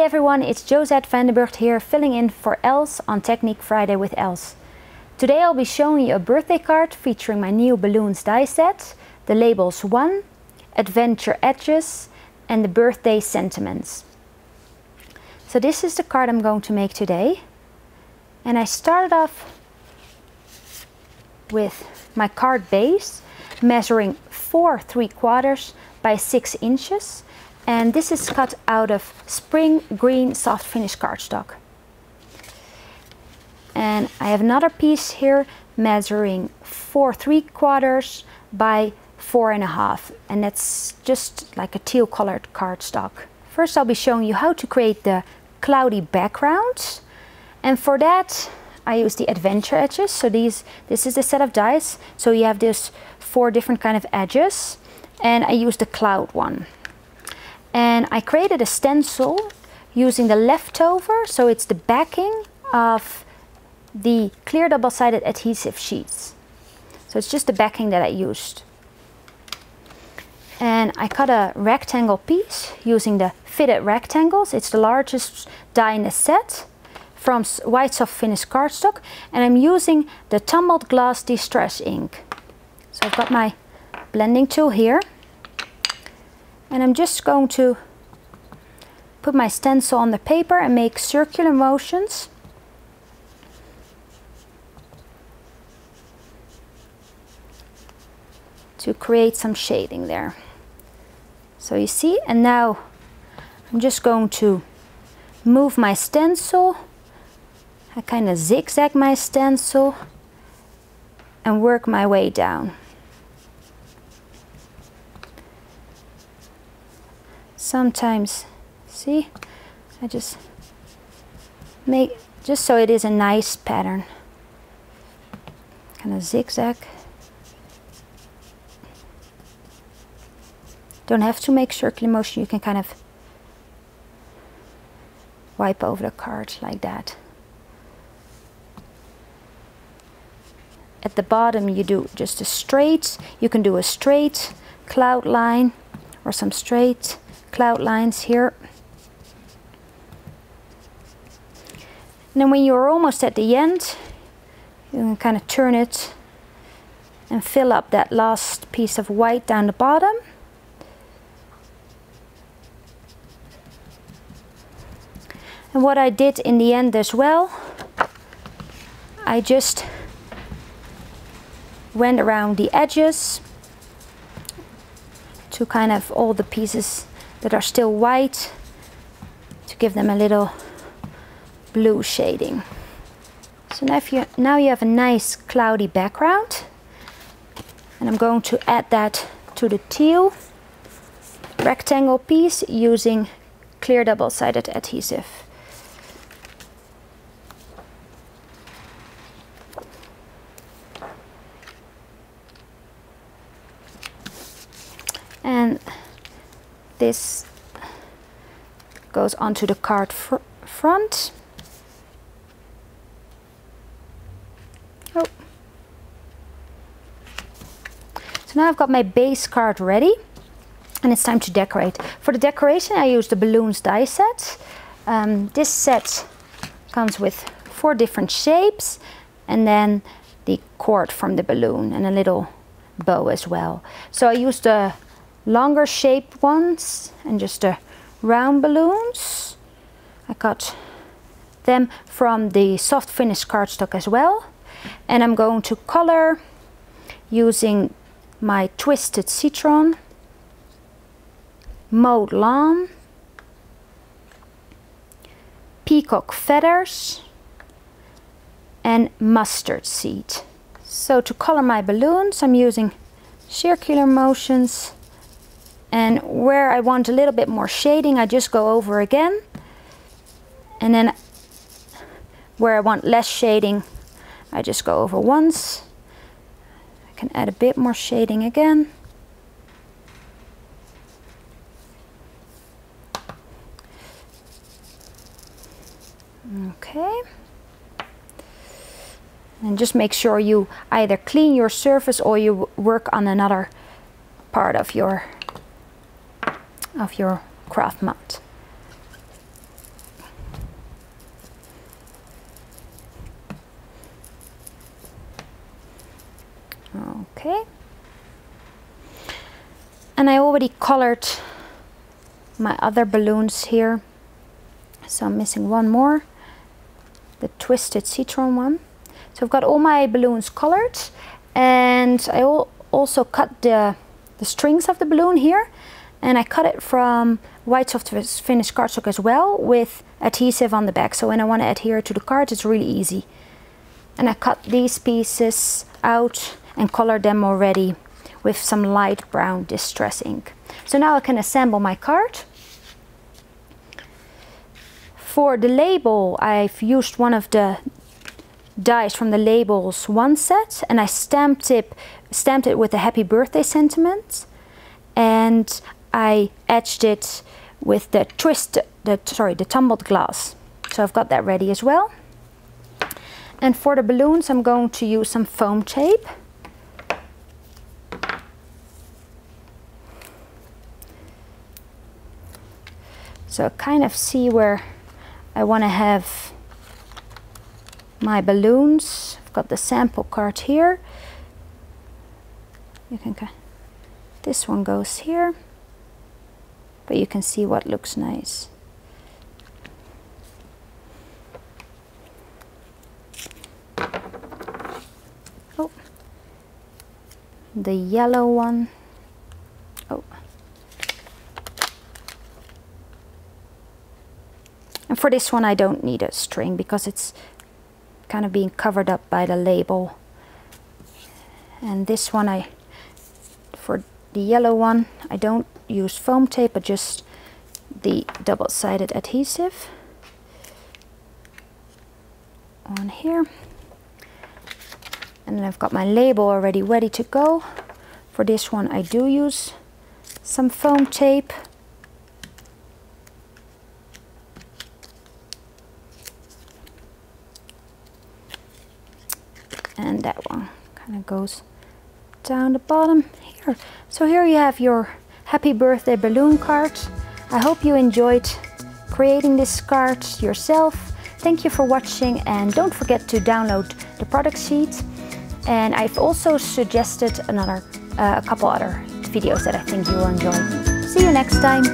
Hi everyone, it's Joset van de Burgt here, filling in for Els on Technique Friday with Els. Today I'll be showing you a birthday card featuring my new balloons die set, the labels 1, Adventure Edges and the birthday sentiments. So this is the card I'm going to make today. And I started off with my card base, measuring 4 3/4 by 6 inches. And this is cut out of spring green soft finish cardstock. And I have another piece here measuring 4 3/4 by 4.5, and that's just like a teal colored cardstock. First I'll be showing you how to create the cloudy background, and for that I use the adventure edges. So this is a set of dies, so you have this 4 different kind of edges, and I use the cloud one. And I created a stencil using the leftover, so it's the backing of the clear double-sided adhesive sheets. So it's just the backing that I used. And I cut a rectangle piece using the fitted rectangles. It's the largest die in the set from white soft finish cardstock, and I'm using the Tumbled glass distress ink. So I've got my blending tool here. And I'm just going to put my stencil on the paper and make circular motions. To create some shading there. So you see, and now I'm just going to move my stencil. I kind of zigzag my stencil and work my way down. Sometimes, see, I just make, just so it is a nice pattern, kind of zigzag. Don't have to make circular motion, you can kind of wipe over the card like that. At the bottom you do just a straight, you can do a straight cloud line or some straight cloud lines here. And then when you're almost at the end, you can kind of turn it and fill up that last piece of white down the bottom. And what I did in the end as well, I just went around the edges to kind of all the pieces that are still white, to give them a little blue shading. So now you have a nice cloudy background, and I'm going to add that to the teal rectangle piece using clear double-sided adhesive. And this goes onto the card front. Oh. So now I've got my base card ready, and it's time to decorate. For the decoration I use the balloons die set. This set comes with 4 different shapes, and then the cord from the balloon and a little bow as well. So I used the longer shaped ones and just the round balloons. I got them from the soft finish cardstock as well, and I'm going to color using my twisted Citron, Mowed lawn, Peacock feathers and mustard seed. So to color my balloons I'm using circular motions, and where I want a little bit more shading I just go over again, and then where I want less shading I just go over once. I can add a bit more shading again. Okay. And just make sure you either clean your surface or you work on another part of your craft mat. Okay. And I already colored my other balloons here. So I'm missing one more, the twisted citron one. So I've got all my balloons colored, and I also cut the strings of the balloon here, and I cut it from white soft finish cardstock as well with adhesive on the back. So when I want to adhere it to the card, it's really easy. And I cut these pieces out and colored them already with some light brown distress ink. So now I can assemble my card. For the label, I've used one of the dies from the Labels One set, and I stamped it with a happy birthday sentiment, and I etched it with the the tumbled glass. So I've got that ready as well. And for the balloons, I'm going to use some foam tape. So kind of see where I want to have my balloons. I've got the sample card here. You can, this one goes here, but you can see what looks nice. Oh, the yellow one. Oh. And for this one I don't need a string because it's kind of being covered up by the label. And this one, for the yellow one, I don't use foam tape, but just the double-sided adhesive on here. And then I've got my label already ready to go. For this one I do use some foam tape. And that one kind of goes down the bottom here. So here you have your happy birthday balloon card. I hope you enjoyed creating this card yourself. Thank you for watching, and don't forget to download the product sheet. And I've also suggested a couple other videos that I think you will enjoy. See you next time.